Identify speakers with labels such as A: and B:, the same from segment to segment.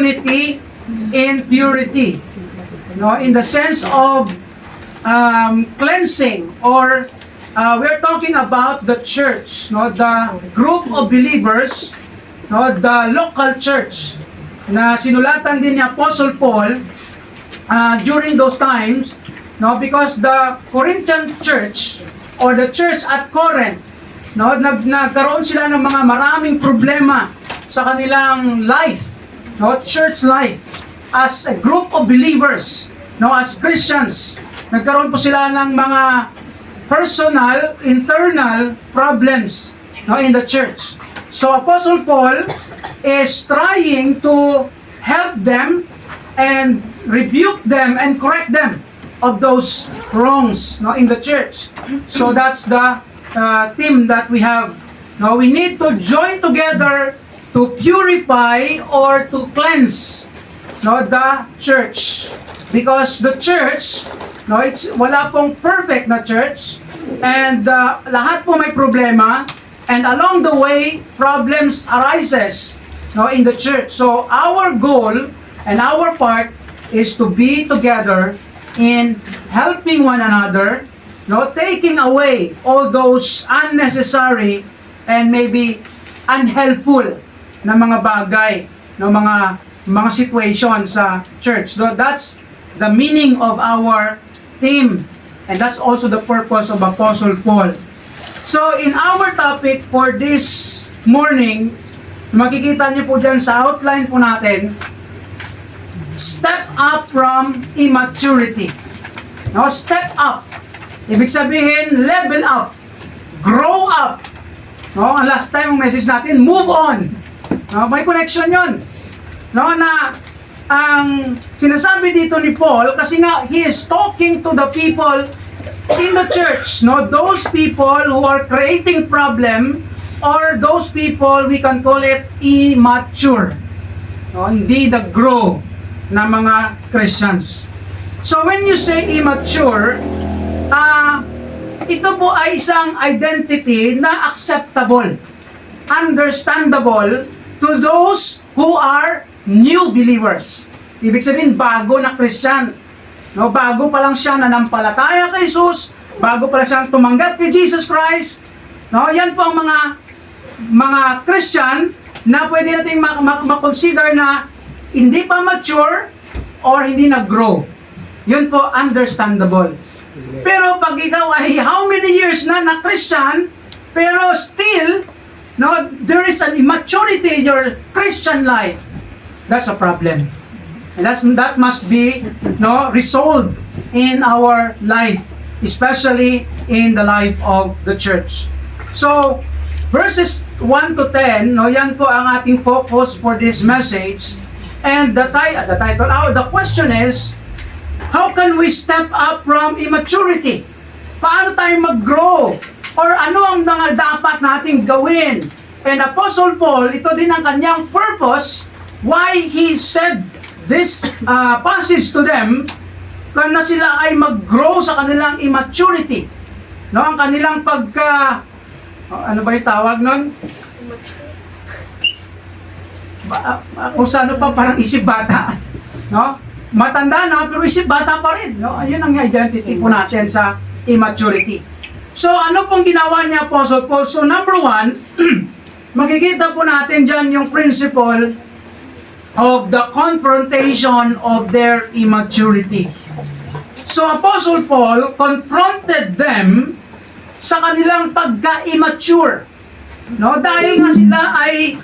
A: unity in purity. No, in the sense of cleansing, or we're talking about the church, no, the group of believers, no, the local church na sinulatan din ni Apostle Paul during those times, no, because the Corinthian church or the church at Corinth, no, nagkaroon sila ng mga maraming problema sa kanilang life, no, church life as a group of believers, no, as Christians. Nagkaroon po sila ng mga personal, internal problems, no, in the church. So Apostle Paul is trying to help them and rebuke them and correct them of those wrongs, no, in the church. So that's the theme that we have. No, we need to join together to purify or to cleanse, no, the church, because the church, no, it's wala pong perfect na church, and lahat po may problema, and along the way problems arises, no, in the church. So our goal and our part is to be together in helping one another, no, taking away all those unnecessary and maybe unhelpful na mga bagay, no, mga situation sa church. So that's the meaning of our theme, and that's also the purpose of Apostle Paul. So in our topic for this morning, makikita niyo po dyan sa outline po natin, step up from immaturity. No, step up. Ibig sabihin, level up. Grow up. No, ang last time ang message natin, move on. No, may connection yun. No, na ang sinasabi dito ni Paul, kasi nga, he is talking to the people in the church. No, those people who are creating problem, or those people, we can call it immature. No, hindi the grow na mga Christians. So when you say immature, ito po ay isang identity na acceptable, understandable to those who are new believers. Ibig sabihin, bago na Christian. No, bago pa lang siya nanampalataya kay Jesus, bago pa lang siyang tumanggap kay Jesus Christ. No, yan po ang mga Christian na pwede nating makonsider na hindi pa mature or hindi nag-grow. Yun po, understandable. Pero pag ikaw ay how many years na Christian, pero still, no, there is an immaturity in your Christian life, that's a problem. And that must be, no, resolved in our life, especially in the life of the church. So, verses 1 to 10, no, yan po ang ating focus for this message. And the question is, how can we step up from immaturity? Paano tayo mag-grow? Or ano ang mga dapat nating gawin? And Apostle Paul, ito din ang kanyang purpose why he said this passage to them, na sila ay mag-grow sa kanilang immaturity. No, ang kanilang ano ba yung tawag nun? Kung saan pa, parang isip bata. No? Matanda na, pero isip bata pa rin. No? Ayun ang identity po natin sa immaturity. So, ano pong ginawa niya Apostle Paul? So, number 1, makikita po natin dyan yung principle of the confrontation of their immaturity. So, Apostle Paul confronted them sa kanilang pagka-immature. No? Dahil nga sila ay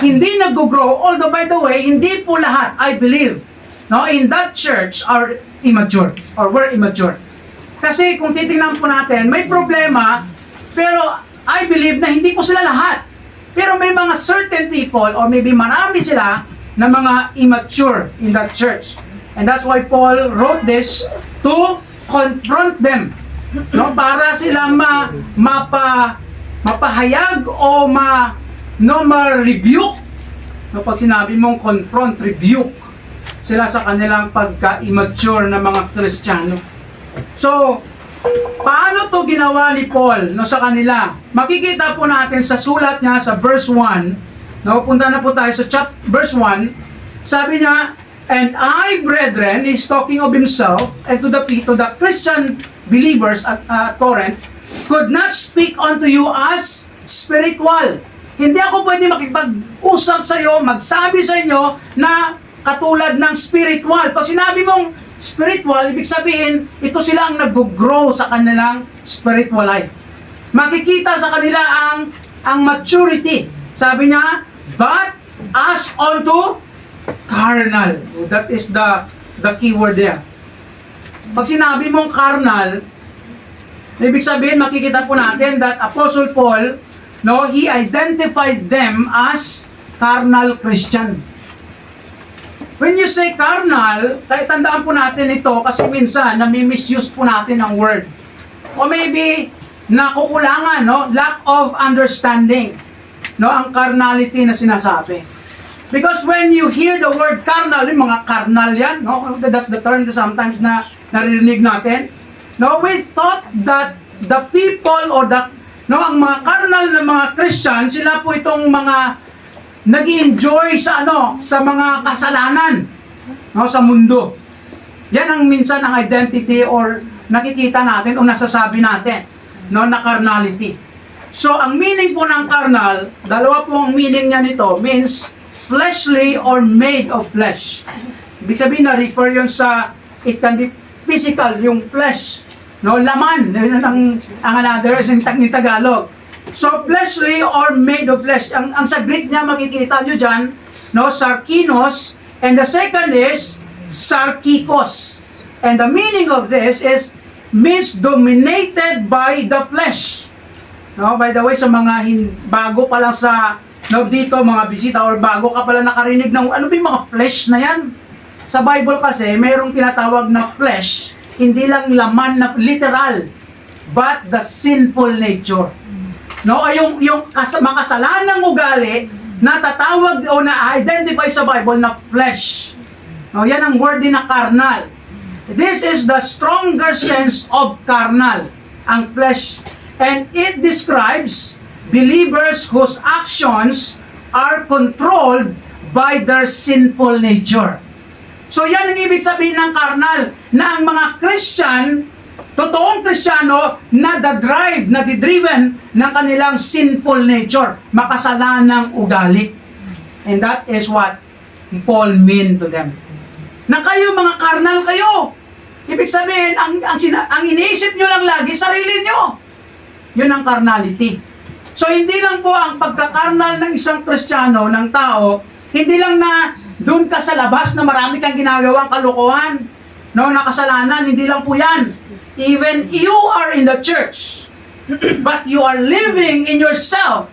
A: hindi nag-grow, although by the way, hindi po lahat, I believe, no, in that church are immature, or were immature. Kasi kung titingnan po natin, may problema, pero I believe na hindi po sila lahat. Pero may mga certain people, or maybe marami sila, na mga immature in that church. And that's why Paul wrote this to confront them. No, para sila mapahayag o ma-rebuke. No, pag sinabi mong confront, rebuke sila sa kanilang pagka-immature na mga Kristiyano. So, paano to ginawa ni Paul, no, sa kanila? Makikita po natin sa sulat niya sa verse 1. No, punta na po tayo sa verse 1. Sabi niya, and I, brethren, is talking of himself, and to the Christian believers at Corinth, could not speak unto you as spiritual. Hindi ako pwede makipag-usap sa iyo, magsabi sa inyo na katulad ng spiritual. Pag sinabi mong spiritual, ibig sabihin, ito sila ang nag-grow sa kanilang spiritual life. Makikita sa kanila ang maturity. Sabi niya, but as unto carnal. That is the key word there. Pag sinabi mong carnal, ibig sabihin, makikita po natin that Apostle Paul, no, he identified them as carnal Christian. When you say carnal, kaya tandaan po natin ito kasi minsan nami-misuse po natin ang word. O maybe nakukulangan, no, lack of understanding, no, ang carnality na sinasabi. Because when you hear the word carnal, yung mga carnal yan, no, that's the term that sometimes na naririnig natin. No, we thought that the people or ang mga carnal na mga Christian, sila po itong mga nag-enjoy sa sa mga kasalanan, no, sa mundo. Yan ang minsan ang identity or nakikita natin o nasasabi natin, no, na carnality. So ang meaning po ng carnal, dalawa po ang meaning niya nito, means fleshly or made of flesh. Ibig sabihin na refer yun sa, it can be physical, yung flesh, no, laman, yun ang another is in Tagalog. So, fleshly or made of flesh. Ang sa Greek niya, makikita nyo dyan, no, sarkinos, and the second is sarkikos. And the meaning of this means dominated by the flesh. No, by the way, sa mga bago pa lang sa, no, dito, mga bisita, or bago ka pala nakarinig ng, ano ba yung mga flesh na yan? Sa Bible kasi, mayroong tinatawag na flesh, hindi lang laman na literal, but the sinful nature. No, ay yung makasalanang ugali na tatawag o na-identify sa Bible na flesh. No, yan ang word din na carnal. This is the stronger sense of carnal, ang flesh. And it describes believers whose actions are controlled by their sinful nature. So yan ang ibig sabihin ng carnal, na ang mga Christian, totoong Kristiyano, nadidriven ng kanilang sinful nature, makasalanang ugali. And that is what Paul mean to them. Na kayo, mga carnal kayo. Ibig sabihin, ang iniisip nyo lang lagi, sarili nyo. Yun ang carnality. So hindi lang po ang pagkakarnal ng isang Kristiyano, ng tao, hindi lang na doon ka sa labas na marami kang ginagawang kalokohan, no, nakasalanan, hindi lang po yan. Even you are in the church, but you are living in yourself,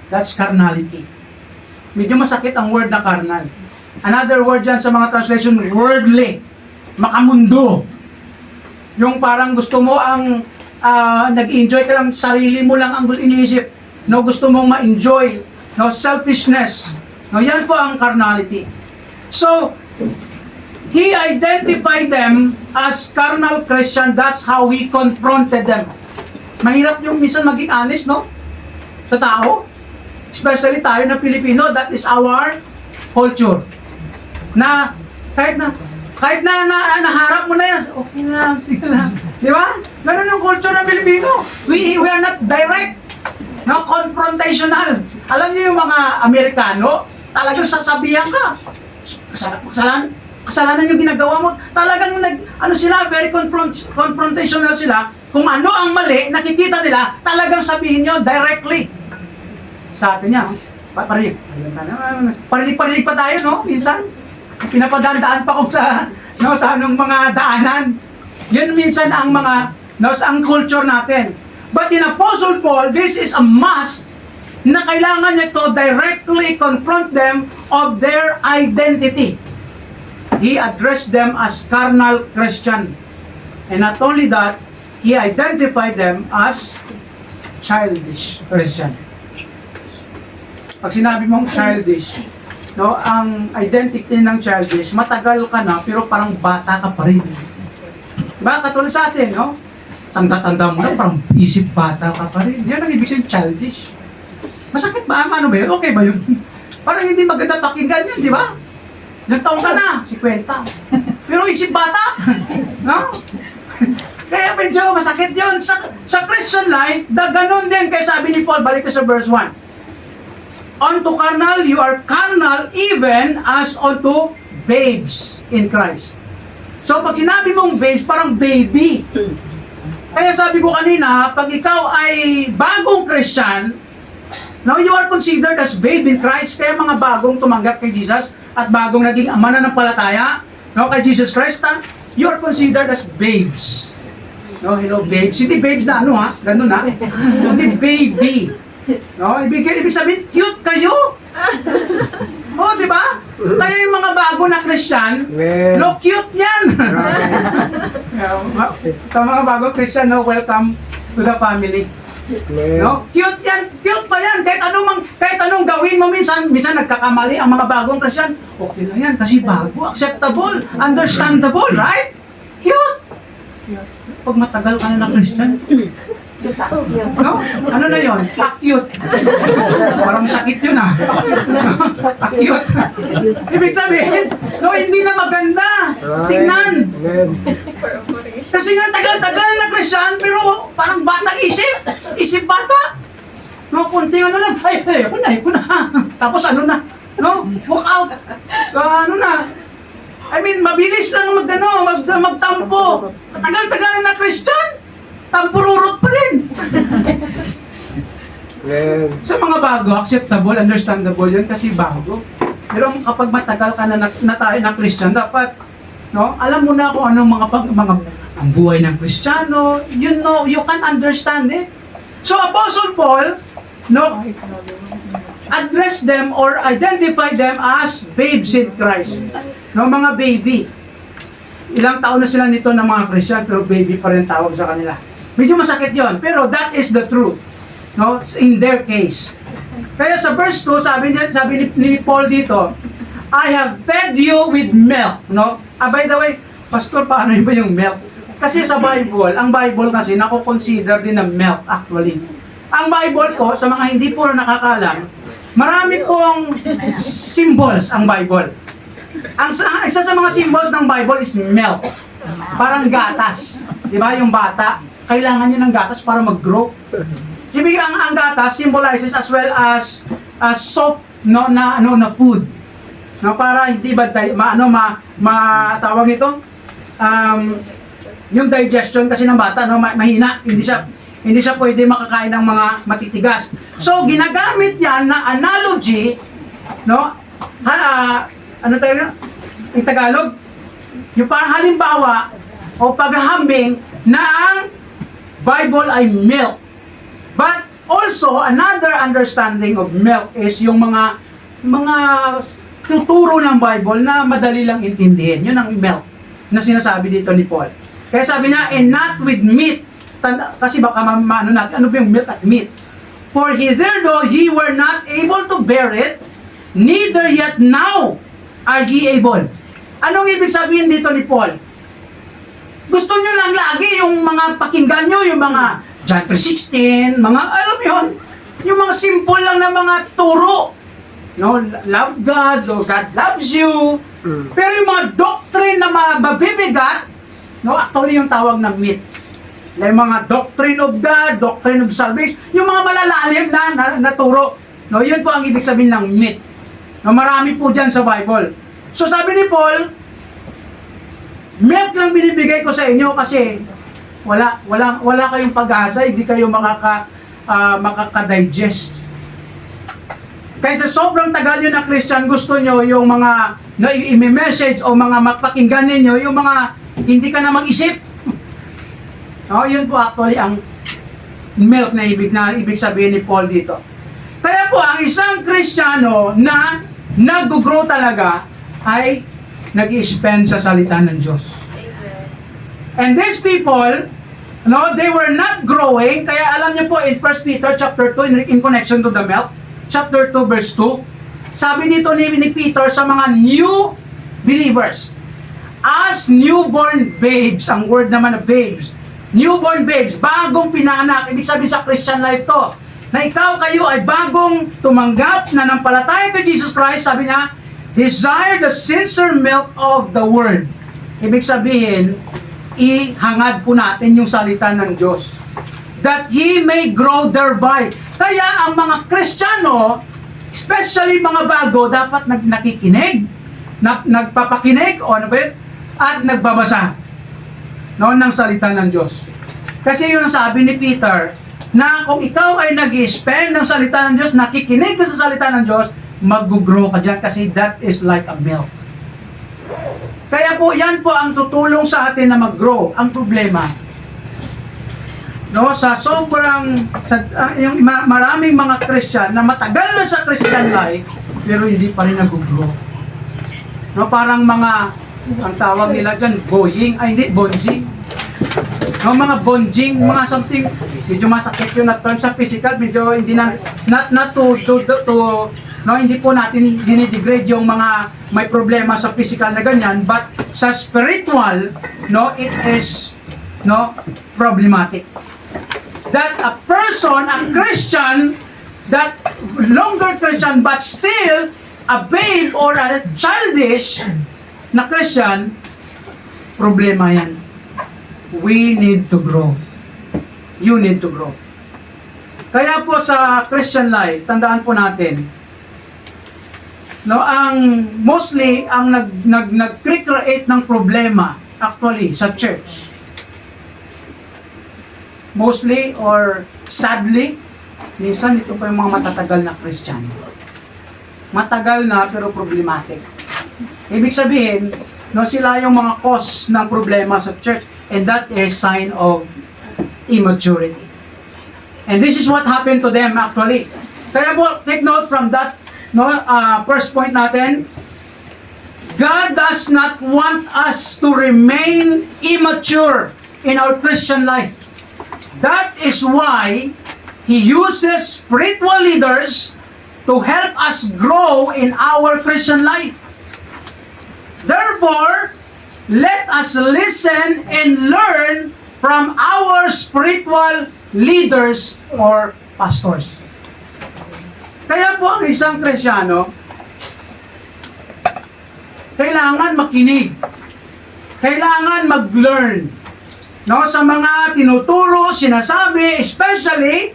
A: that's carnality. Medyo masakit ang word na carnal. Another word dyan sa mga translation, worldly, makamundo. Yung parang gusto mo ang, nag-enjoy ka lang, sarili mo lang ang iniisip, no, gusto mong ma-enjoy, no, selfishness. No, yan po ang carnality. So, he identified them as carnal Christian. That's how he confronted them. Mahirap yung minsan maging honest, no? Sa tao. Especially tayo na Pilipino, that is our culture. Na, kahit na naharap mo na yan, okay na, sige na. Di ba? Ganun yung culture ng Pilipino. We are not direct, no, confrontational. Alam niyo yung mga Amerikano, talagang sasabihan ka. Kasalanan yung ginagawa mo. Talagang sila, very confrontational sila. Kung ano ang mali, nakikita nila, talagang sabihin nyo directly. Sa atin niya, parilig pa tayo, no? Minsan, pinapadandaan pa kung sa anong mga daanan. Yun minsan ang mga, ang culture natin. But in Apostle Paul, this is a must na kailangan niya to directly confront them of their identity. He addressed them as carnal Christian. And not only that, he identified them as childish Christian. Pag sinabi mong childish, no, ang identity ng childish, matagal ka na pero parang bata ka pa rin. Diba? Katulad sa atin, no? Tanda-tanda mo na, parang isip bata ka pa rin. Yan ang ibig sabihin, childish. Masakit ba? Ano ba yun? Okay ba yun? Parang hindi maganda pakinggan yun, di ba? Ilang taon ka na? 50. Pero isip bata. No? Kaya medyo masakit yun. Sa Christian life, ganon din. Kaya sabi ni Paul, balik sa verse 1. Unto carnal, you are carnal even as unto babes in Christ. So pag sinabi mong babes, parang baby. Kaya sabi ko kanina, pag ikaw ay bagong Christian, now you are considered as babe in Christ. Kaya mga bagong tumanggap kay Jesus at bagong naging mananampalataya, no, kay Jesus Christ, you are considered as babes. No, hello babes. Hindi babes na ano ha, ganun ha. Hindi baby. No, ibig sabihin, cute kayo. Oh, di ba? Kaya yung mga bago na Christian, no, cute yan. Sa mga bagong Christian, no, welcome to the family. No, cute yan, cute pa yan. Kahit anong gawin mo minsan nagkakamali ang mga bagong Christian. Okay lang yan kasi bago, acceptable, understandable, right? Cute. Pag matagal ka na Christian, no? Ano na yun? Cute. Parang sakit yun ah. Cute. Ibig sabihin, no, hindi na maganda. Tingnan. Kasi nga tagal-tagal na Christian, pero parang batang isip. Isip bata. No, kunting ano lang. Ay, ako na. Tapos ano na? No, walk out. Ano na? I mean, mabilis lang magtampo. Tagal-tagal na Christian. Tampururot pa rin. Sa mga bago, acceptable, understandable yun kasi bago. Pero kapag matagal ka na tayo na Christian, dapat, no, alam mo na kung anong mga ang buhay ng Kristiyano, you know, you can understand it. So Apostle Paul, no, address them or identify them as babes in Christ. No, mga baby. Ilang taon na sila nito ng mga Christian, pero baby pa rin tawag sa kanila. Medyo masakit yon, pero that is the truth. No, in their case. Kaya sa verse 2, sabi ni Paul dito, I have fed you with milk. No? By the way, Pastor, paano yun ba yung milk? Kasi sa Bible, ang Bible kasi nako-consider din na milk actually. Ang Bible ko, sa mga hindi puro nakakalam, marami pong symbols ang Bible. Isa sa mga symbols ng Bible is milk. Parang gatas. Di ba? Yung bata, kailangan niya ng gatas para mag-grow. Ibig ang gatas symbolizes as well as soap, no, na food. No, para hindi ba tawag nito yung digestion kasi ng bata, no, mahina, hindi siya pwede makakain ng mga matitigas. So ginagamit yan na analogy, no, ano tayo na in Tagalog, yung parang halimbawa o paghahambing na ang Bible ay milk. But also another understanding of milk is yung mga tuturo ng Bible na madali lang intindihin. Yun ang milk na sinasabi dito ni Paul. Kaya sabi niya, and not with meat. Kasi baka ano natin, ano ba yung milk at meat? For hitherto ye were not able to bear it, neither yet now are ye able. Anong ibig sabihin dito ni Paul? Gusto nyo lang lagi yung mga pakinggan nyo, yung mga John 3:16, mga alam yun, yung mga simple lang na mga turo. No, love God, or God loves you. Pero yung mga doctrine na mabibigat, no, actually yung tawag ng myth. Yung mga doctrine of God, doctrine of salvation, yung mga malalalim na turo. No, yun po ang ibig sabihin ng myth. No, marami po dyan sa Bible. So sabi ni Paul, milk lang binibigay ko sa inyo kasi wala kayong pag-asa, hindi kayo makaka-digest. Kaya sa sobrang tagal nyo na Christian, gusto nyo yung mga i-message o mga mapakinggan ninyo, yung mga hindi ka na mag-isip. No, yun po actually ang milk na ibig sabihin ni Paul dito. Kaya po, ang isang Kristiyano na nag-grow talaga ay nag-spend sa salita ng Diyos. And these people, no, they were not growing. Kaya alam niyo po in 1 Peter chapter 2 in connection to the milk, chapter 2 verse 2, sabi dito ni Peter sa mga new believers, as newborn babes, ang word naman na babes, newborn babes, bagong pinanganak, ibig sabihin sa Christian life to, na kayo ay bagong tumanggap na nampalataya kay Jesus Christ, sabi niya, desire the sincere milk of the Word. Ibig sabihin, ihangad po natin yung salita ng Diyos. That ye may grow thereby. Kaya ang mga Kristiyano, especially mga bago, dapat nakikinig, nagpapakinig, o ano ba yun? At nagbabasa ng salita ng Diyos. Kasi yun ang sabi ni Peter, na kung ikaw ay nag-i-spend ng salita ng Diyos, nakikinig ka sa salita ng Diyos, mag-grow ka dyan kasi that is like a milk. Kaya po, yan po ang tutulong sa atin na mag-grow. Ang problema, sa sobrang, yung maraming mga Christian na matagal na sa Christian life, pero hindi pa rin nag-grow. Parang mga, ang tawag nila dyan, bonjing. Mga bonjing, mga something, medyo masakit yun at sa physical, medyo hindi na, not to hindi po natin dinidegrade yung mga may problema sa physical na ganyan, but sa spiritual, it is, problematic. That a person, a Christian, that longer Christian, but still a babe or a childish na Christian, problema yan. We need to grow. You need to grow. Kaya po sa Christian life, tandaan po natin, ang mostly ang nag-create ng problema actually sa church. Mostly or sadly, minsan ito pa yung mga matatagal na Kristiyano. Matagal na pero problematic. Ibig sabihin, sila yung mga cause ng problema sa church, and that is sign of immaturity. And this is what happened to them actually. Kaya po, take note from that, first point natin, God does not want us to remain immature in our Christian life. That is why He uses spiritual leaders to help us grow in our Christian life. Therefore, let us listen and learn from our spiritual leaders or pastors. Kaya po ang isang Kristiyano, kailangan makinig. Kailangan mag-learn. Sa mga tinuturo, sinasabi, especially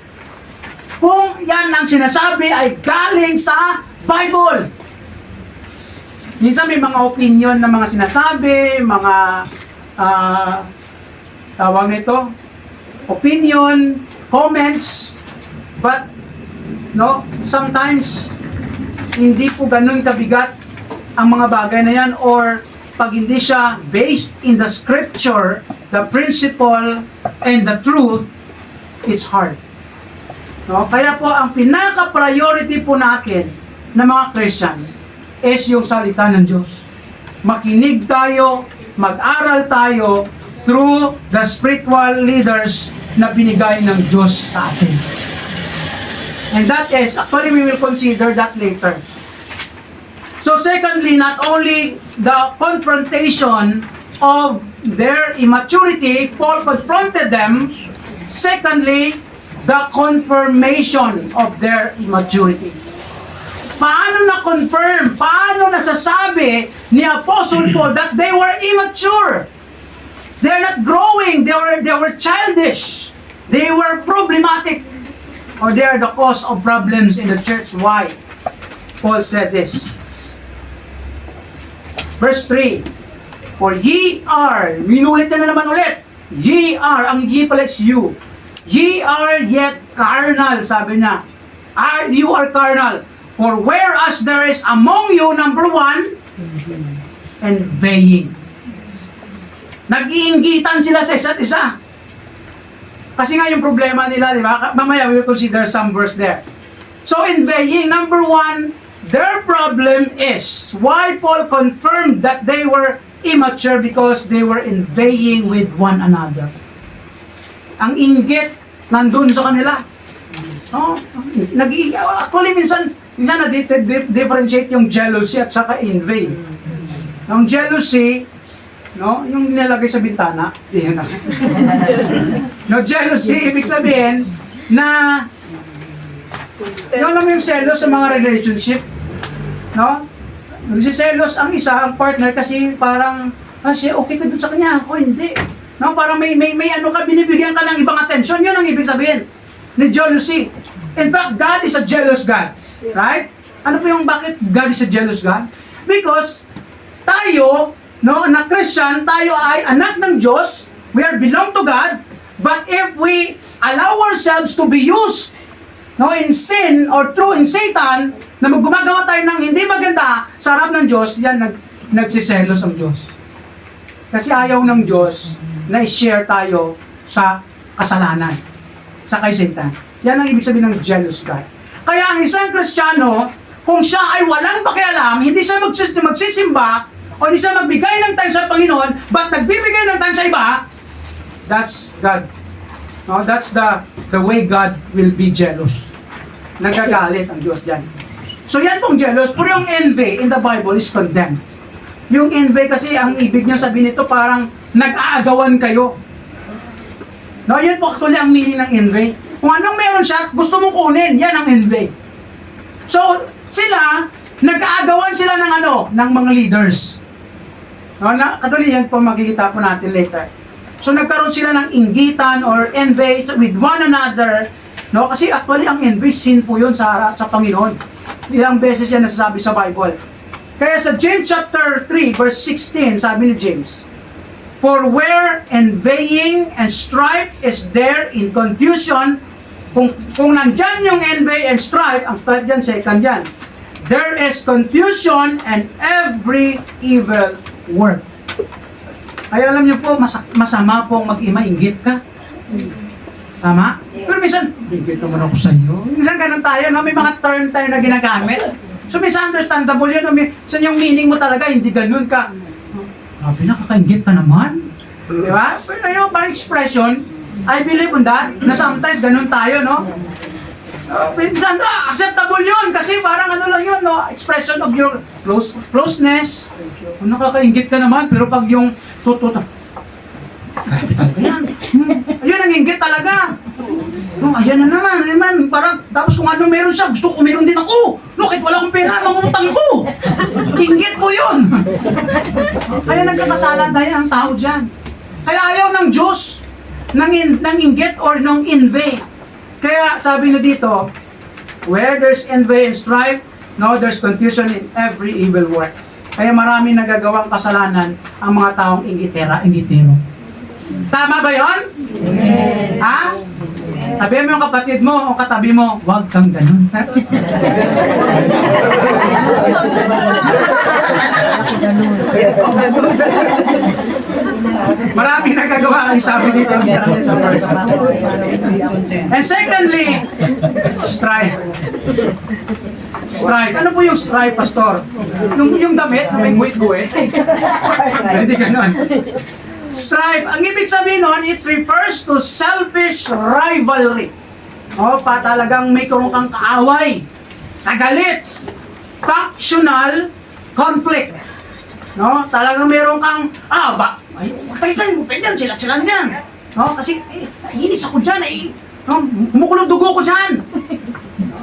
A: kung yan ang sinasabi ay galing sa Bible. Minsan may mga opinion na mga sinasabi, mga tawag nito, opinion, comments, but sometimes hindi po ganun kabigat ang mga bagay na yan, or pag hindi siya based in the scripture, the principle and the truth, it's hard. Kaya po ang pinaka-priority po natin na mga Christian is yung salita ng Diyos. Makinig tayo, mag-aral tayo through the spiritual leaders na binigay ng Diyos sa atin. And that is, actually we will consider that later. So secondly, not only the confrontation of their immaturity, Paul confronted them. Secondly, the confirmation of their immaturity. Paano na-confirm? Paano nasasabi ni Apostle Paul that they were immature? They're not growing. They were childish. They were problematic. Or they are the cause of problems in the church. Why? Paul said this. Verse 3, for ye are, minulit na naman ulit, ye are, ang ye pala is you. Ye are yet carnal, sabi niya. You are carnal. For whereas there is among you, number one, envying. Nag-iinggitan sila sa isa't isa. Kasi nga yung problema nila, di ba? Mamaya we will consider some verse there. So envying, number one, their problem is why Paul confirmed that they were immature, because they were envying with one another. Ang inggit nandun sa kanila. Actually, minsan na-differentiate yung jealousy at saka envy. Yung jealousy, yung nilagay sa bintana, jealousy, ibig sabihin na alam mo yung selos sa mga relationship, Nagsiselos ang isa, ang partner, kasi parang, siya okay ka dun sa kanya, ako hindi. No, parang may ano ka, binibigyan ka ng ibang attention, yun ang ibig sabihin ni jealousy. In fact, God is a jealous God. Right? Ano po yung bakit God is a jealous God? Because tayo, no, na Christian, tayo ay anak ng Diyos, we are belong to God, but if we allow ourselves to be used, no, in sin or through in Satan, na gumagawa tayo ng hindi maganda sa harap ng Diyos, yan, nagsiselos ang Diyos. Kasi ayaw ng Diyos na i-share tayo sa kasalanan, sa kay Satan. Yan ang ibig sabihin ng jealous God. Kaya ang isang Kristiyano, kung siya ay walang pakialam, hindi siya magsisimba, o hindi siya magbigay ng time sa Panginoon, but nagbibigay ng time sa iba, that's God. No, that's the way God will be jealous. Nagagalit ang Diyos dyan. So yan pong jealous, pero yung envy in the Bible is condemned. Yung envy kasi, ang ibig niya sabihin nito, parang nag-aagawan kayo. No, yun po actually ang meaning ng envy. Kung anong meron siya, gusto mong kunin, yan ang envy. So, sila, nag-aagawan sila ng ng mga leaders. No, katulad yan po, makikita po natin later. So, nagkaroon sila ng inggitan or envy with one another. No, kasi actually ang envy, sin po yun sa Panginoon. Ilang beses yan nasasabi sa Bible. Kaya sa James chapter 3, verse 16, sabi ni James, "For where envying and strife is there in confusion," kung nandyan yung envy and strife, ang strife dyan, second dyan, "there is confusion and every evil work." Kaya alam niyo po, masama pong mag-ima-inggit ka. Tama? Pero minsan, inggit naman ako sa iyo. Minsan ganun tayo, no? May mga term tayo na ginagamit. So minsan understandable yun. Minsan yung meaning mo talaga, hindi ganun ka. Grabe, nakakainggit ka naman. Di ba? Pero yung parang expression, I believe on that, na sometimes ganun tayo, no? Minsan, acceptable yun kasi parang lang yun, no? Expression of your closeness. Nakakainggit ka naman, pero pag yung tututa, grabe talaga yan. Ayun, ang inggit talaga. Ayan na naman, parang, tapos kung ano meron siya, gusto ko meron din ako. No, kahit wala akong pera, mangungutang ko. Inggit po yun. Kaya nagkakasalan tayo ang tao dyan. Kaya ayaw ng Diyos ng inggit or ng envy. Kaya sabi na dito, where there's envy and strife, no, there's confusion in every evil work. Kaya marami nagagawang kasalanan ang mga taong inggitero. Tama ba yun? Yes. Ha? Sabihin mo yung kapatid mo o katabi mo, huwag kang ganun. Marami nagagawa ang sabi dito sa verse. And secondly, strife. Strife. Ano po yung strife, Pastor? Yung damit na may guwit-guwit? Hindi ganun. Strife, ang ibig sabihin nun, it refers to selfish rivalry. O, talagang may kang kaaway, kagalit, factional conflict. No, talagang meron kang, patay yan, sila niyan. No, kasi, inis ako dyan, no, kumukulong dugo ko dyan.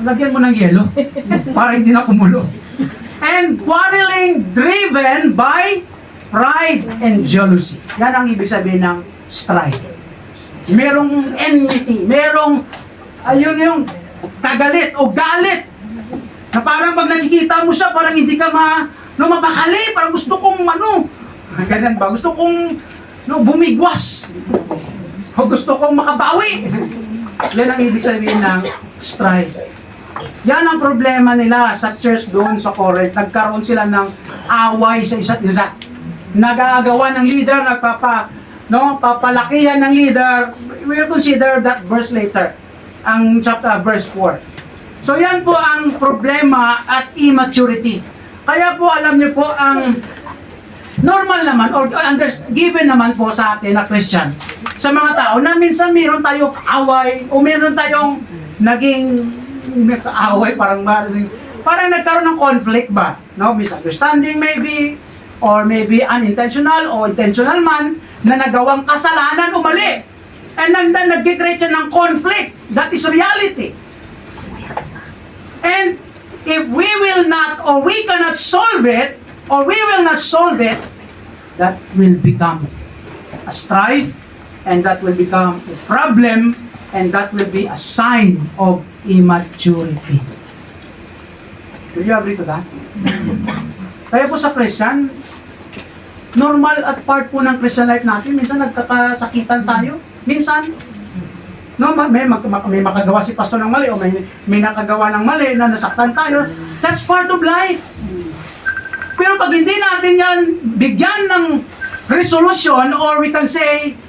A: Lagyan mo ng yelo, para hindi na kumulo. And quarreling driven by pride and jealousy. Yan ang ibig sabihin ng strife. Merong enmity, merong, ayun yung kagalit o galit. Na parang pag nakikita mo siya, parang hindi ka mapakali, parang gusto kong ganyan ba? Gusto kong bumigwas. O gusto kong makabawi. Yan ang ibig sabihin ng strife. Yan ang problema nila sa church doon sa Corinth. Nagkaroon sila ng away sa isa't isa. Nagagawa ng leader, papalakihan ng leader. We will consider that verse later, ang verse 4. So yan po ang problema at immaturity. Kaya po alam niyo po ang normal naman or given naman po sa atin na Christian, sa mga tao na minsan meron tayong away o meron tayong naging away, parang nagkaroon ng conflict ba? No? Misunderstanding maybe, or maybe unintentional o intentional man na nagawang kasalanan o mali. And nag-create ng conflict. That is reality. And if we will not, or we cannot solve it, or we will not solve it, that will become a strife, and that will become a problem, and that will be a sign of immaturity. Do you agree to that? Kaya po sa Christian, normal at part po ng Christian life natin, minsan nagkakasakitan tayo. Minsan, no, may makagawa si pastor ng mali, o may nakagawa ng mali na nasaktan tayo. That's part of life. Pero pag hindi natin yan bigyan ng resolution, or we can say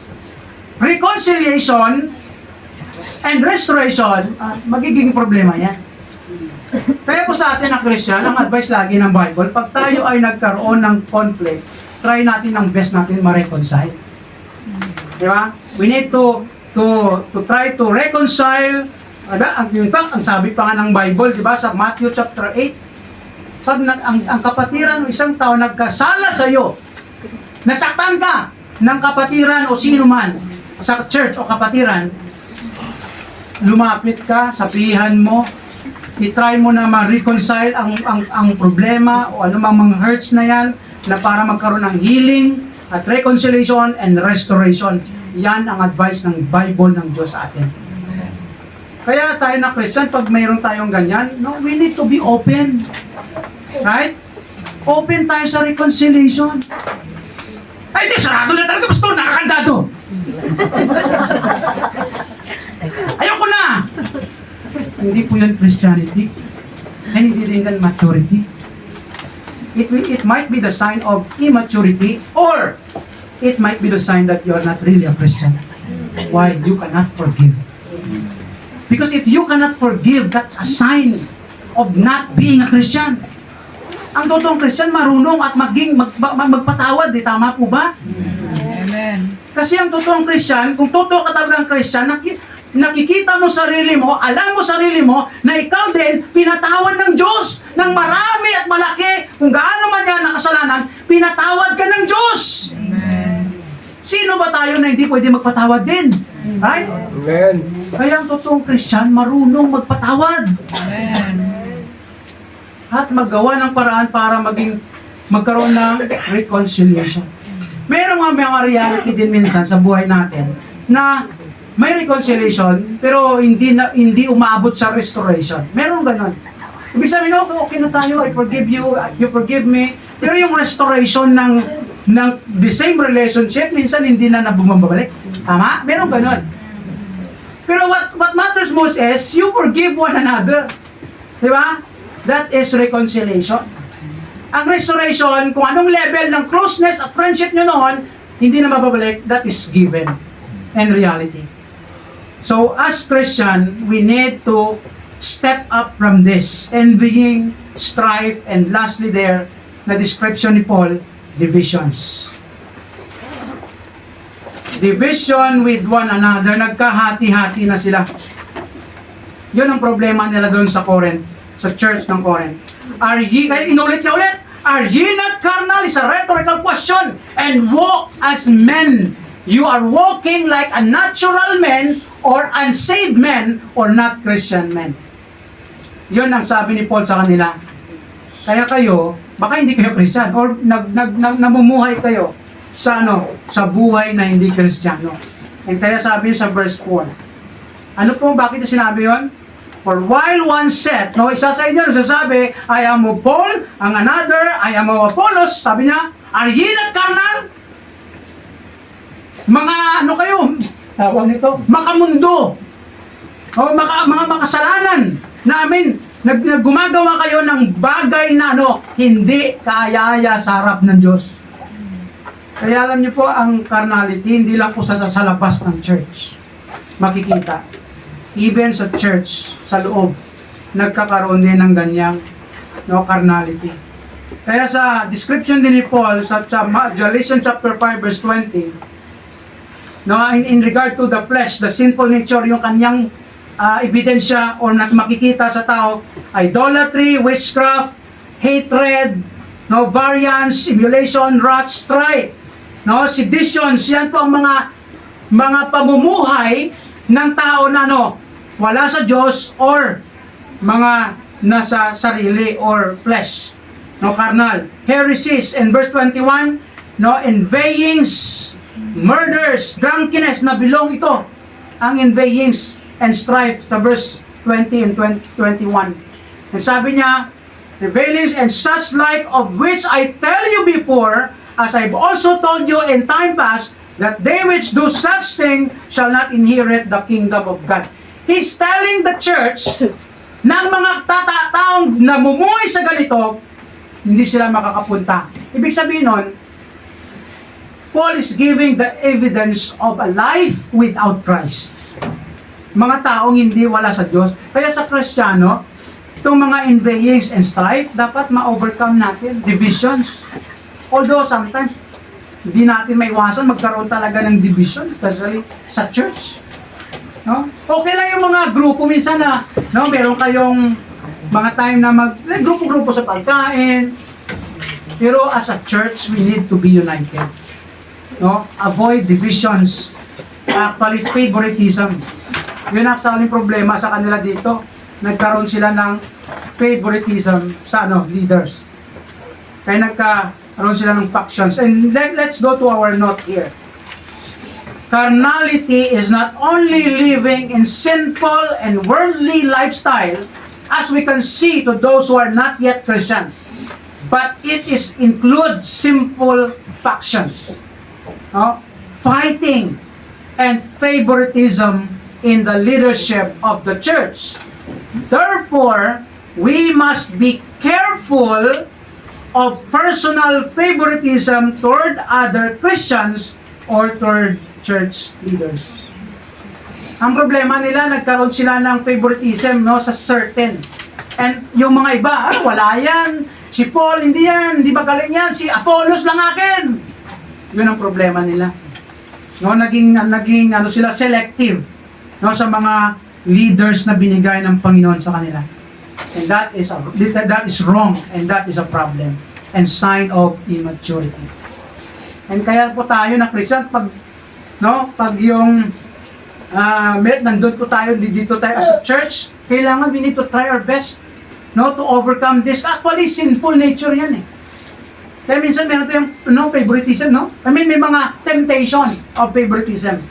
A: reconciliation and restoration, magiging problema yan. Kaya po sa atin na Christian, ang advice lagi ng Bible, pag tayo ay nagkaroon ng conflict, try natin ang best natin ma-reconcile. Di ba? We need to try to reconcile. In fact, ang sabi pa nga ng Bible, di ba, sa Matthew chapter 8, pag ang kapatiran o isang tao nagkasala sa iyo, nasaktan ka ng kapatiran o sino man sa church o kapatiran, lumapit ka, sabihan mo, i-try mo na ma-reconcile ang problema o anumang mga hurts na yan, na para magkaroon ng healing at reconciliation and restoration. Yan ang advice ng Bible ng Diyos sa atin. Kaya tayo na Christian, pag mayroon tayong ganyan, no, we need to be open. Right? Open tayo sa reconciliation. Ay, di, sarado na talaga, pastor, nakakandado. Ayoko na. Hindi po yan Christianity. And hindi din yan maturity. It might be the sign of immaturity, or it might be the sign that you are not really a Christian. Why? You cannot forgive. Because if you cannot forgive, that's a sign of not being a Christian. Ang totoong Christian marunong at magpatawad, tama po ba?
B: Amen.
A: Kasi ang totoong Christian, kung totoo ka talagang Christian, nakikita mo sarili mo, alam mo sarili mo, na ikaw din pinatawad ng Diyos ng marami at malaki. Kung gaano man yan ang kasalanan, pinatawad ka ng Diyos.
B: Amen.
A: Sino ba tayo na hindi pwede magpatawad din? Right?
C: Amen.
A: Kaya ang totoong Christian marunong magpatawad.
B: Amen.
A: At maggawa ng paraan para magkaroon ng reconciliation. Meron nga mga reality din minsan sa buhay natin na may reconciliation pero hindi umaabot sa restoration. Meron ganun. Ibig sabihin, okay na tayo, I forgive you, you forgive me. Pero yung restoration ng the same relationship, minsan hindi na bumabalik. Tama? Meron ganun. Pero what matters most is you forgive one another. Di ba? That is reconciliation. Ang restoration, kung anong level ng closeness at friendship nyo noon, hindi na mababalik, that is given and reality. So, as Christian, we need to step up from this, envying, strife, and lastly there, na description ni Paul, divisions. Division with one another, nagkahati-hati na sila. Yun ang problema nila doon sa Corinth, sa church ng Corinth. Kaya inulit niya ulit, are ye not carnal? Is a rhetorical question. And walk as men. You are walking like a natural man, or unsaved men, or not Christian men. Yun ang sabi ni Paul sa kanila. Kaya kayo, baka hindi kayo Christian, or namumuhay kayo sa sa buhay na hindi Kristiyano. And kaya sabi sa verse 4. Ano po, bakit sinabi yun? For while one said, isa sa inyo nasasabi, I am of Paul, ang another, I am of Apollos, sabi niya, are ye not carnal? Mga kayo, tawag nito, makamundo, o mga makasalanan namin, gumagawa kayo ng bagay na hindi kaaya sa harap ng Diyos. Kaya alam niyo po, ang carnality, hindi lang po sa labas ng church makikita. Even sa church, sa loob, nagkakaroon din ng ganyang carnality. Kaya sa description din ni Paul sa Galatians chapter 5 verse 20, in regard to the flesh, the sinful nature, yung kanyang ebidensya or makikita sa tao, idolatry, witchcraft, hatred, variance, emulation, wrath, strife, seditions, yan po ang mga pamumuhay ng tao na wala sa Diyos, or mga na sa sarili or flesh, no, carnal. Heresies in verse 21, no, envyings, murders, drunkenness, na bilong ito ang envyings and strife sa verse 20 and 21. And sabi niya, revelings and such like, of which I tell you before, as I've also told you in time past, that they which do such thing shall not inherit the kingdom of God. He's telling the church na ang mga taong namumuhay sa ganito, hindi sila makakapunta. Ibig sabihin nun, Paul is giving the evidence of a life without Christ. Mga taong hindi wala sa Diyos. Kaya sa Kristiyano, itong mga envyings and strife, dapat ma-overcome natin. Divisions. Although sometimes, hindi natin maiwasan magkaroon talaga ng division, especially sa church. No? Okay lang yung mga grupo minsan na, no, meron kayong mga time na grupo-grupo sa pagkain. Pero as a church, we need to be united. No? Avoid divisions. Actually, favoritism. Yun ang sa problema sa kanila dito. Nagkaroon sila ng favoritism sa leaders. Kaya nagkaroon sila ng factions. And let's go to our note here. Carnality is not only living in sinful and worldly lifestyle, as we can see to those who are not yet Christians, but it includes sinful factions, fighting and favoritism in the leadership of the church. Therefore, we must be careful of personal favoritism toward other Christians or toward church leaders. Ang problema nila, nagkaroon sila ng favoritism, no, sa certain. And yung mga iba, wala yan. Si Paul, hindi yan. Hindi magaling yan. Si Apollos lang akin. Yun ang problema nila. No, naging sila selective, no, sa mga leaders na binigay ng Panginoon sa kanila. And that is wrong, and that is a problem and sign of immaturity. And kaya po tayo na Christian, pag yung nandun po tayo, dito tayo as a church, kailangan we need to try our best, no, to overcome this. Actually, sinful nature yan eh. Kaya minsan meron tayong favoritism, no? I mean, may mga temptation of favoritism.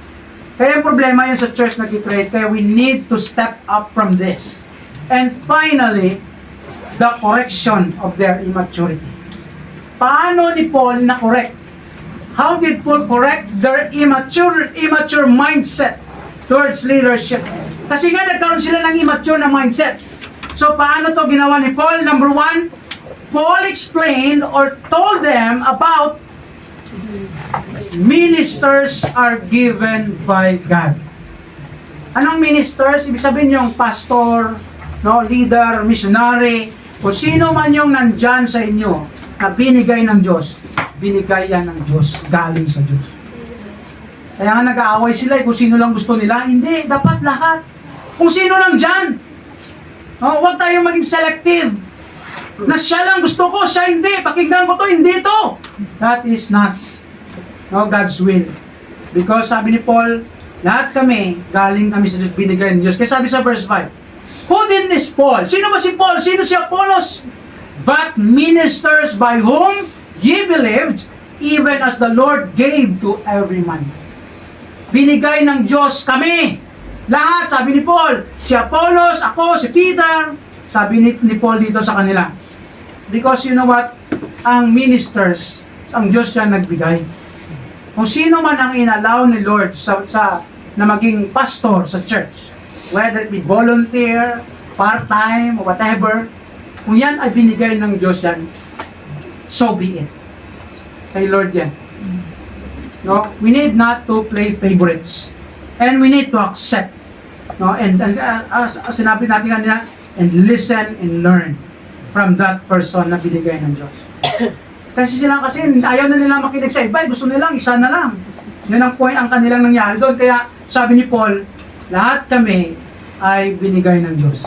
A: Kaya yung problema yun sa church na nag-create. Kaya we need to step up from this. And finally, the correction of their immaturity. Paano ni Paul na-correct? How did Paul correct their immature mindset towards leadership? Kasi nga nagkaroon sila ng immature na mindset. So paano to ginawa ni Paul? Number one, Paul explained or told them about ministers are given by God. Anong ministers? Ibig sabihin yung pastor, no, leader, missionary, o sino man yung nandyan sa inyo na binigay ng Diyos, binigay yan ng Diyos, galing sa Diyos. Kaya nga nag-aaway sila kung sino lang gusto nila. Hindi, dapat lahat. Kung sino lang dyan. No, huwag tayong maging selective. Na siya lang gusto ko, siya hindi. Pakinggan ko to, hindi to. That is not God's will. Because sabi ni Paul, lahat kami, galing kami sa Diyos, binigay ng Diyos. Kaya sabi sa verse 5, who then is Paul? Sino ba si Paul? Sino si Apollos? But ministers by whom ye believed, even as the Lord gave to every man. Binigay ng Diyos kami. Lahat, sabi ni Paul. Si Apollos, ako, si Peter. Sabi ni Paul dito sa kanila. Because you know what? Ang ministers, ang Diyos siya nagbigay. Kung sino man ang inallow ni Lord na maging pastor sa church, whether it be volunteer, part-time, or whatever, kung yan ay binigay ng Diyos yan, so be it. Kay Lord yan. No? We need not to play favorites. And we need to accept. No? And sinabi natin kanina, and listen and learn from that person na binigay ng Diyos. Kasi ayaw na nila makinig sa iba, gusto nilang isa na lang. Yun ang point ang kanilang nangyari doon. Kaya sabi ni Paul, lahat kami ay binigay ng Diyos.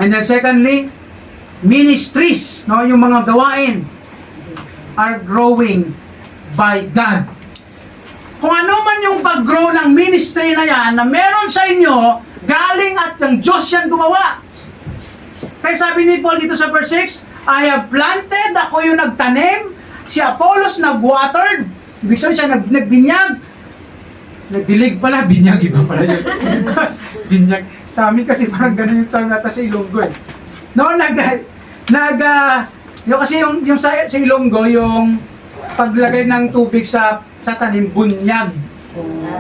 A: And then secondly, ministries, no, yung mga gawain are growing by God. Kung ano man yung pag-grow ng ministry na yan, na meron sa inyo, galing at ang Diyos yan gumawa. Kaya sabi ni Paul dito sa verse 6, I have planted, ako yung nagtanim, si Apollos nag-watered, ibig sabihin siya nagbinyag, nagdilig pala, binyag, iba pala yun. Binyag. Sa amin kasi parang ganun yung term nata sa Ilonggo eh. No, yung kasi yung sa Ilonggo, yung paglagay ng tubig sa tanim, bunyag.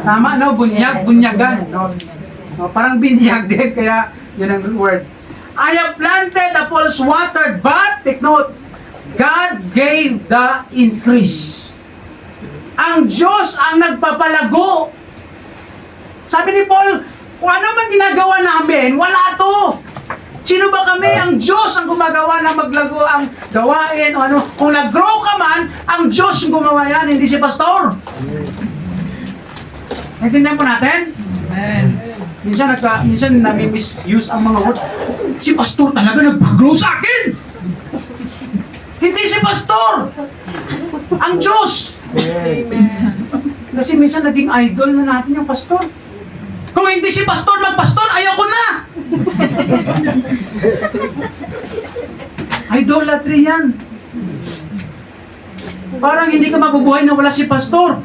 A: Tama, no? Bunyag, bunyagan. No? No, parang binyag din, kaya yun ang word. I have planted, Apollos watered, but, take note, God gave the increase. Ang Diyos ang nagpapalago. Sabi ni Paul, kung ano man ginagawa namin, wala to. Sino ba kami? Ang Diyos ang gumagawa na maglago ang gawain o ano. Kung nag-grow ka man, ang Diyos ang gumawa yan, hindi si pastor. Naintindihan po natin?
B: Amen.
A: Minsan nami-misuse ang mga words. Si pastor talaga nagpag-grow sa akin. Hindi si pastor. Ang Diyos. Kasi minsan naging idol na natin yung pastor. Kung hindi si pastor magpastor, ayaw ko na. Idolatry yan. Parang hindi ka mabubuhay na wala si pastor.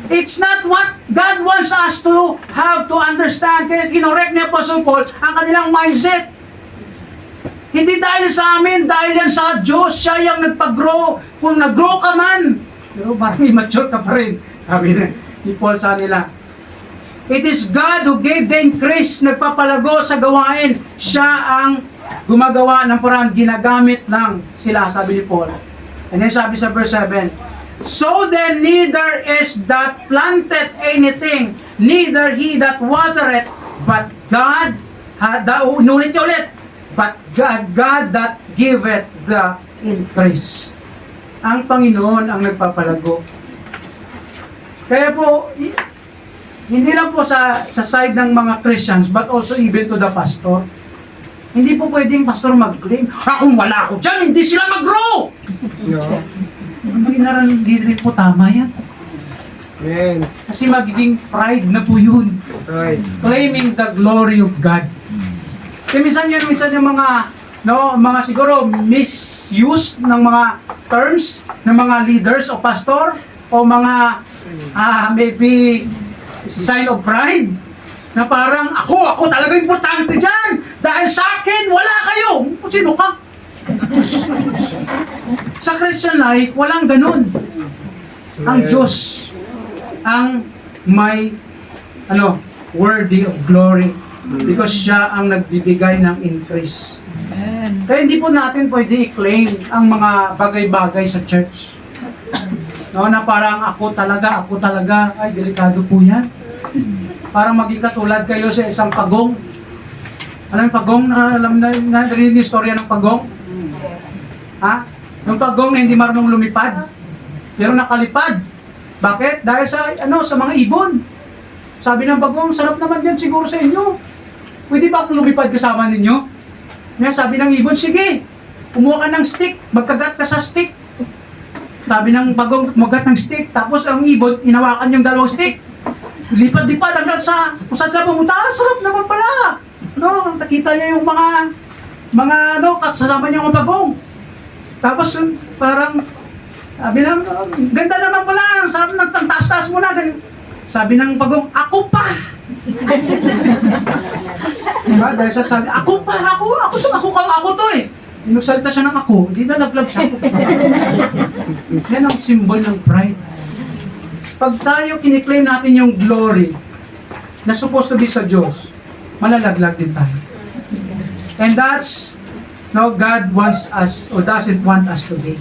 A: It's not what God wants us to have to understand. Kaya kinorek ni Apostle Paul ang kanilang mindset. Hindi dahil sa amin, dahil yan sa Diyos, siya yung nagpag-grow. Kung nag-grow ka man, pero parang immature ka pa rin. Sabi ni Paul sa nila. It is God who gave the increase, nagpapalago sa gawain. Siya ang gumagawa ng parang ginagamit lang sila, sabi ni Paul. And then sabi sa verse 7, so then neither is that planted anything, neither he that watereth, but God, ulit ulit, but God that giveth the increase. Ang Panginoon ang nagpapalago. Kaya po, hindi lang po sa side ng mga Christians, but also even to the pastor. Hindi po pwedeng pastor mag-claim, kung wala ako dyan, hindi sila mag-grow!
C: No.
A: Hindi rin po tama yan.
C: Amen.
A: Kasi magiging pride na po yun.
C: Right.
A: Claiming the glory of God. Kaya minsan yung mga siguro misuse ng mga terms ng mga leaders o pastor o mga maybe sign of pride na parang ako talaga importante dyan dahil sa akin wala kayo. Sino ka? Sa Christian life, walang ganun. Ang Diyos ang may worthy of glory because siya ang nagbibigay ng increase.
B: Amen.
A: Kaya hindi po natin pwede i-claim ang mga bagay-bagay sa church. No, na parang ako talaga, ay delikado po yan. Parang maging katulad kayo sa isang pagong. Alam yung pagong? Alam na narinig yung istorya ng pagong? Ha? Yung pagong na hindi marunong lumipad. Pero nakalipad. Bakit? Dahil sa mga ibon. Sabi ng pagong, sarap naman yan siguro sa inyo. Pwede ba akong lumipad kasama ninyo? Kaya sabi ng ibon, sige, kumuha ka ng stick, magkagat ka sa stick. Sabi ng pagong, magat ng stick, tapos ang ibon, inawakan yung dalawang stick. Lipad-lipad hanggang sa, kung saan sila pumunta, sarap naman pala. No, nakita niya yung mga kasama niya mga pagong. Tapos parang, sabi ng, ganda naman pala, sarap ng taas-taas mo na. Sabi ng pagong, ako pa! Diba? Dahil sabi, ako to eh. Nagsalita siya ng ako, hindi na nag-vlog siya. Yan ang symbol ng pride. Pag tayo kiniklaim natin yung glory na supposed to be sa Diyos, malalaglag din tayo. And that's how God wants us or doesn't want us to be.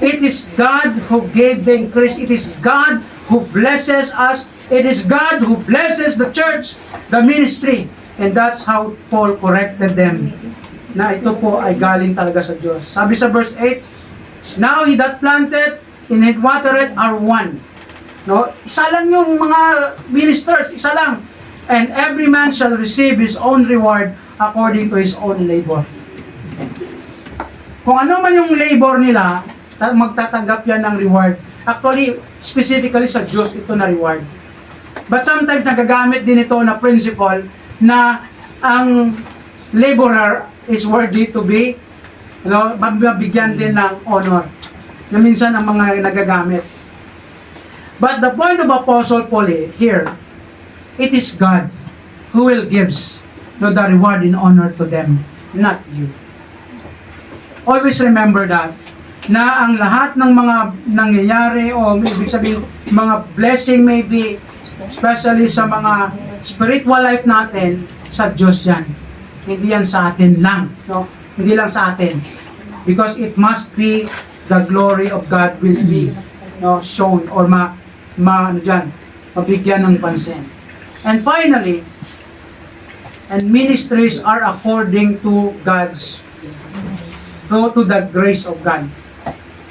A: It is God who gave the increase. It is God who blesses us. It is God who blesses the church, the ministry. And that's how Paul corrected them. Na ito po ay galing talaga sa Diyos. Sabi sa verse 8, now he that planted and he watered are one. No? Isa lang yung mga ministers, isa lang. And every man shall receive his own reward according to his own labor. Kung ano man yung labor nila, magtatanggap yan ng reward. Actually, specifically sa Diyos, ito na reward. But sometimes nagagamit din ito na principle na ang laborer is worthy to be, mabigyan din ng honor. Na minsan ang mga nagagamit. But the point of Apostle Paul here, it is God who will gives the reward and honor to them, not you. Always remember that, na ang lahat ng mga nangyayari o ibig sabihin, mga blessing maybe, especially sa mga spiritual life natin, sa Diyos yan. Hindi yan sa atin lang. No? Hindi lang sa atin. Because it must be the glory of God will be shown or mabigyan ng pansin. And finally, and ministries are according to to the grace of God.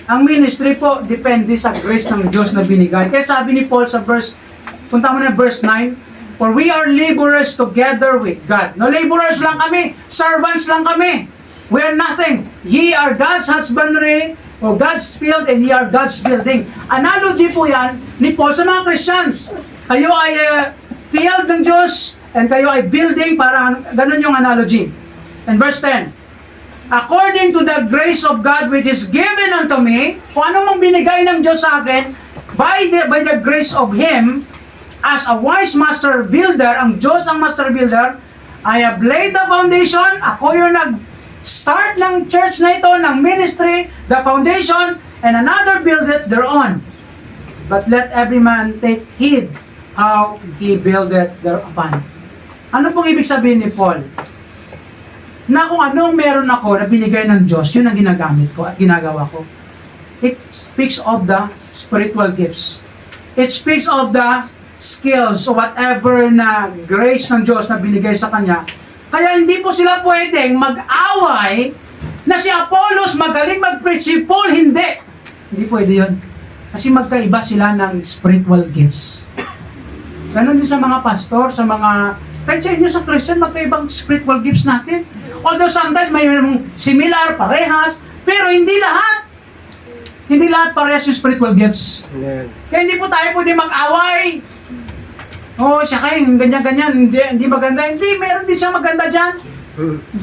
A: Ang ministry po, depende sa grace ng Diyos na binigay. Kaya sabi ni Paul sa punta mo na verse 9, for we are laborers together with God. No, laborers lang kami, servants lang kami. We are nothing. Ye are God's husbandry, or God's field, and ye are God's building. Analogy po yan ni Paul sa mga Christians. Kayo ay field ng Diyos, and kayo ay building, para ganun yung analogy. And verse 10, according to the grace of God which is given unto me, kung ano mang binigay ng Diyos sa akin, by the grace of Him, as a wise master builder, ang Diyos ang master builder, I have laid the foundation, ako yung nag-start ng church na ito, ng ministry, the foundation, and another build it thereon. But let every man take heed how he buildeth thereupon. Ano pong ibig sabihin ni Paul? Na kung anong meron ako na binigay ng Diyos, yun ang ginagamit ko at ginagawa ko. It speaks of the spiritual gifts. It speaks of the skills o whatever na grace ng Diyos na binigay sa Kanya. Kaya hindi po sila pwedeng mag-away na si Apollos magaling mag-preach, si Paul hindi. Hindi pwede yun. Kasi magkaiba sila ng spiritual gifts. Ganon din sa mga pastor, sa mga, kahit sa inyo sa Christian, magkaibang spiritual gifts natin. Although sometimes may similar, parehas, pero hindi lahat. Hindi lahat parehas yung spiritual gifts.
C: Amen.
A: Kaya hindi po tayo pwede mag-away. Oh, siya kayo, ganyan-ganyan, hindi maganda. Hindi, meron din siya maganda dyan.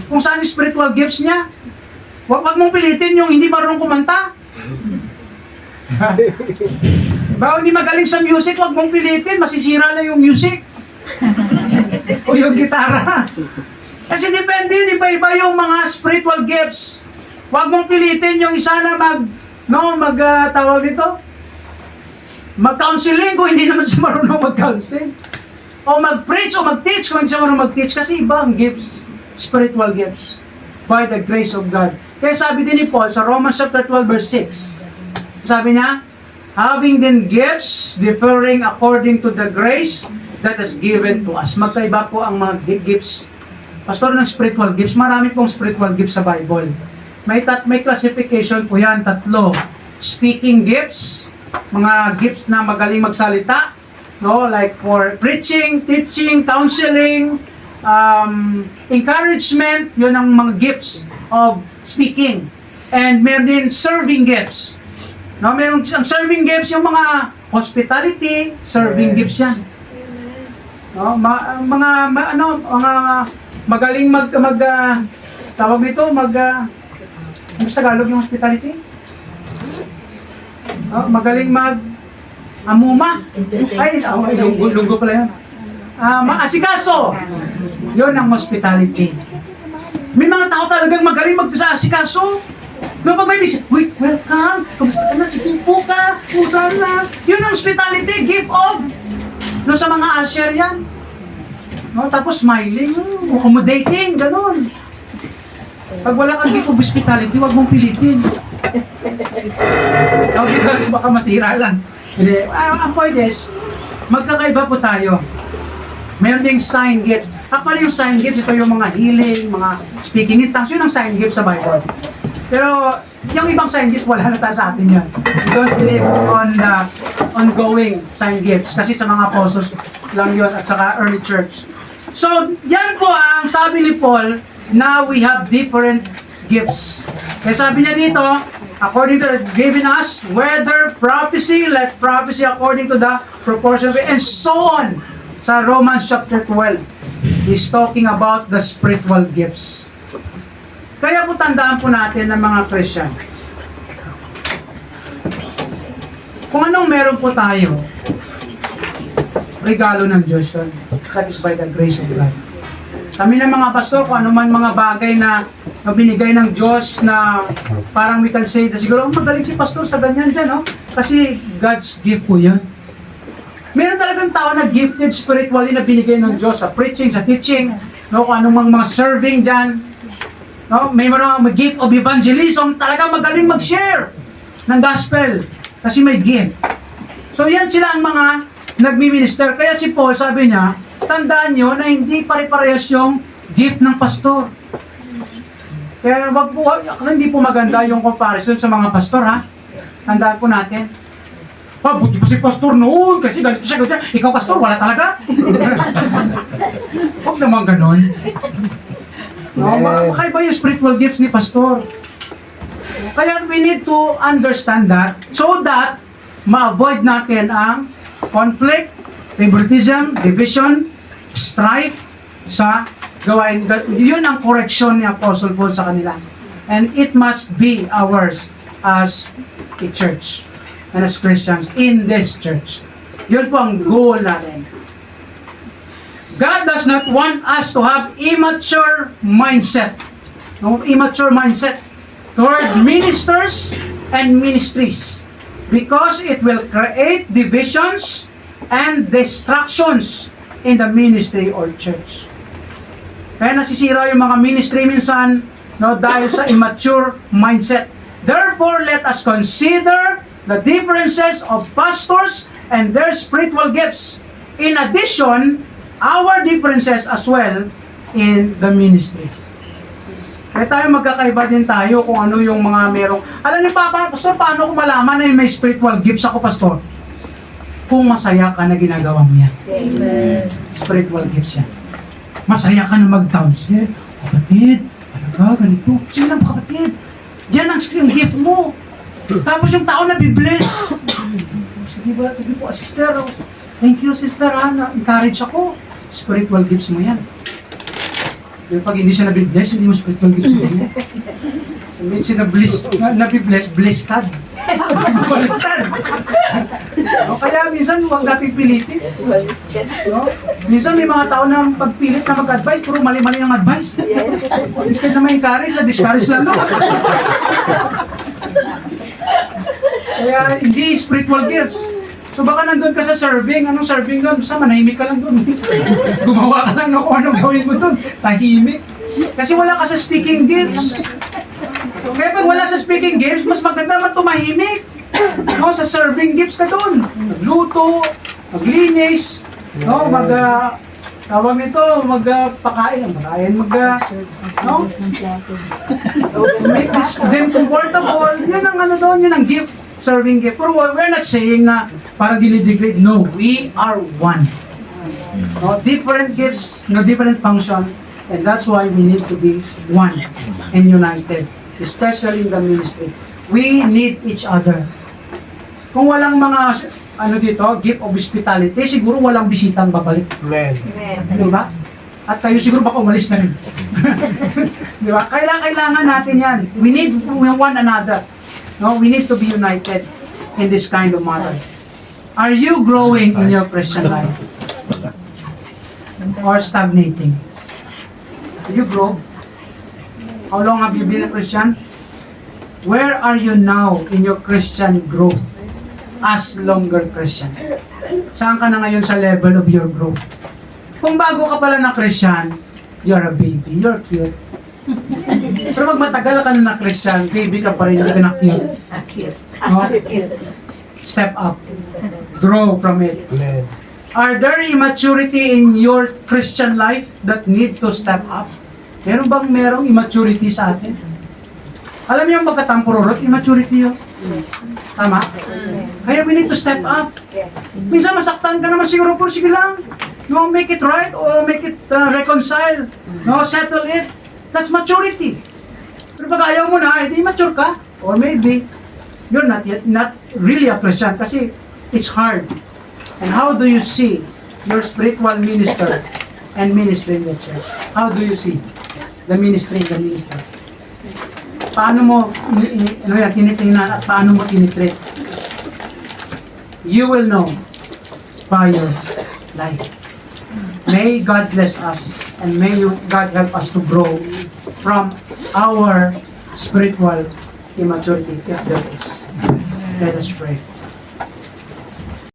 A: Kung saan yung spiritual gifts niya. Huwag mong pilitin yung hindi marunong kumanta. Ba, hindi magaling sa music, huwag mong pilitin, masisira lang yung music. O yung gitara. Kasi depende, iba-iba yung mga spiritual gifts. Huwag mong pilitin yung isa na tawag dito, mag-counseling kung hindi naman siya marunong mag-counsel. O mag-preach o mag-teach kung hindi siya marunong mag-teach. Kasi iba ang gifts, spiritual gifts, by the grace of God. Kaya sabi din ni Paul sa Romans chapter 12 verse 6, sabi niya, having then gifts differing according to the grace that is given to us. Magkaiba po ang mga gifts. Pastor, ng spiritual gifts, marami pong spiritual gifts sa Bible. May classification po yan, 3. Speaking gifts, mga gifts na magaling magsalita, like for preaching, teaching, counseling, encouragement, yun ang mga gifts of speaking. And meron din serving gifts. Meron ang serving gifts, yung mga hospitality, serving gifts yan. Mga magaling tawag nito, ano sa Tagalog yung hospitality? Magaling amuma. Ay, lunggo pala yan. Asikaso. Yun ang hospitality. May mga tao talagang magaling mag-asikaso. Pag may bisip, wait, welcome. Kamusta ka na? Sige po ka. Pusan na. Yun ang hospitality, gift of. Sa mga usher yan. Tapos smiling, accommodating, ganun. Pag wala kang gift of hospitality, huwag mong pilitin. Because baka masira lang. Hindi. Ang point is, magkakaiba po tayo. Meron ding sign gift. Actually, yung sign gift, ito yung mga healing, mga speaking in tongues, yun ang sign gift sa Bible. Pero, yung ibang sign gift, wala na tayo sa atin yan. We don't believe on the ongoing sign gifts. Kasi sa mga apostles lang yun at saka early church. So, yan po ang sabi ni Paul, now we have different gifts. Kaya sabi niya dito, according to the given us, whether prophecy, let prophecy according to the proportion of it, and so on. Sa Romans chapter 12. is talking about the spiritual gifts. Kaya po tandaan po natin ng mga Christian. Kung anong meron po tayo, regalo ng Diyos yun. That is by the grace of God. Kami ng mga pastor, kung ano man mga bagay na binigay ng Diyos na parang we can say, siguro magaling si pastor sa ganyan dyan, no? Kasi God's gift po yun. Meron talagang tao na gifted spiritually na binigay ng Diyos sa preaching, sa teaching, no? Kung anong mga serving dyan. No? May mga gift of evangelism, talaga magaling mag-share ng gospel kasi may gift. So yan sila ang mga nagmi-minister. Kaya si Paul sabi niya, tandaan nyo na hindi pare-parehas yung gift ng pastor. Kaya wag po, hindi po maganda yung comparison sa mga pastor, ha? Tandaan po natin. Buti pa si pastor noon kasi ganito siya, ganito. Ikaw pastor, wala talaga. Huwag naman ganon. No, makaiba yung spiritual gifts ni pastor. Kaya we need to understand that so that ma-avoid natin ang conflict, favoritism, division, strife sa gawain. Yun ang correction ni Apostle Paul sa kanila. And it must be ours as a church and as Christians in this church. Yun po ang goal natin. God does not want us to have immature mindset. No, immature mindset toward ministers and ministries because it will create divisions and distractions in the ministry or church. Kaya nasisira yung mga ministry minsan, no, dahil sa immature mindset. Therefore, let us consider the differences of pastors and their spiritual gifts. In addition, our differences as well in the ministries. Kaya tayo magkakaiba din tayo kung ano yung mga merong... Alam niyo pa, pastor, paano ko malaman na may spiritual gifts ako, pastor? Kung masaya ka na ginagawa mo yan. Amen. Spiritual gifts yan. Masaya ka na mag-counsel. Kapatid, talaga, ganito. Sige lang, kapatid. Yan ang gift mo. Tapos yung tao na bibless. Sige po, sister. Thank you, sister, ha. Na-encourage ako. Spiritual gifts mo yan. Pero pag hindi siya nabibless, hindi mo spiritual gifts mo yan. Minsan nabibless, blessed ka. Baliktad. No, kaya minsan huwag natin pilitin. No? Minsan may mga tao na pagpilit na mag-advise, puro mali-mali ang advice. Instead na may encourage, na-discourage lang. No? Kaya hindi spiritual gifts. So baka nandun ka sa serving, anong serving doon? Basta manahimik ka lang doon. Gumawa ka lang no, kung anong gawin mo doon. Tahimik. Kasi wala ka sa speaking gifts. Kaya pag wala sa speaking gifts, mas maganda man tumahimik. No, sa serving gifts ka doon. Magluto, maglinis, no, tawag nito, magpakain, no? Make them comfortable. Yun ang ano doon, yun ang gift, serving gift. Pero we're not saying na parang dinidegrade. No, we are one. No, different gifts, no, different function, and that's why we need to be one and united, especially in the ministry. We need each other. Kung walang mga dito, gift of hospitality, siguro walang bisitang babalik.
C: Amen.
A: Diba? At kayo siguro baka umalis na rin. Diba? Kailangan natin yan. We need one another. No, we need to be united in this kind of matters. Are you growing in your Christian life? Or stagnating? Do you grow? How long have you been a Christian? Where are you now in your Christian growth as longer Christian? Saan ka na ngayon sa level of your growth? Kung bago ka pala na Christian, you're a baby, you're cute. Pero pag matagal ka na Christian, baby ka pa rin, hindi ka na cute. No? Step up. Grow from it.
C: Amen.
A: Are there immaturity in your Christian life that need to step up? Meron bang merong immaturity sa atin? Alam niyo yung pagkatampururot, immaturity yun. Tama? Kaya we need to step up. Minsan masaktan ka naman siguro, pero sige lang. You make it right or make it reconcile. No, settle it. That's maturity. Pero pag ayaw mo na, hindi mature ka. Or maybe, you're not really a Christian kasi it's hard. And how do you see your spiritual minister and ministry in the church? How do you see the ministry in the ministry? Paano mo tinitingnan at paano mo tinitreat? You will know by your life. May God bless us and may God help us to grow from our spiritual immaturity if there is. Let us pray.